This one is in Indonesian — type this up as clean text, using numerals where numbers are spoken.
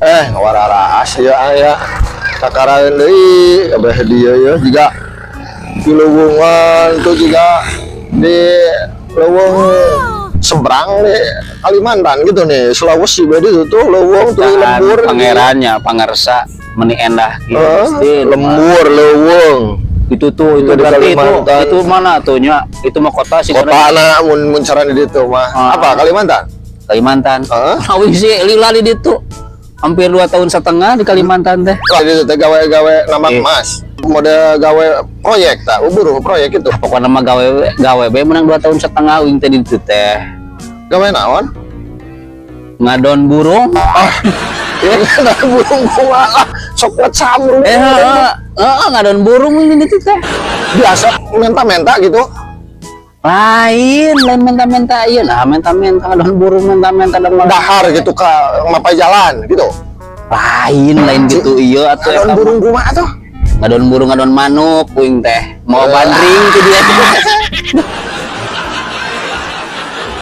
Ngawararas ya takaran deui kabeh dia ya juga di leuweungan tuh juga di leuweung seberang di Kalimantan gitu nih, Sulawesi beda tuh leuweung tuh lembur pangerannya pangarsa meni endah gitu lembur leuweung itu tuh itu berarti itu mana tuh nya itu mah kota sih kota na mun carana di ditu mah apa Kalimantan awing sih lila di ditu hampir 2,5 tahun di Kalimantan teh. Di ditu teh gawe nambang emas mode gawe proyek tak buru proyek itu pokoknya mah gawe be menang 2,5 tahun wing teh di ditu teh gawe naon ngadon burung ngadon burung kumaha lah sok ngecamru ngadon burung ini ditu teh biasa menta-menta gitu lain menta-menta iya lah menta-menta ngadon burung menta-menta dahar gitu ka mapai jalan gitu lain gitu iya atuh ngadon burung kumaha tuh ngadon burung ngadon manuk puing teh mau bandring ke dia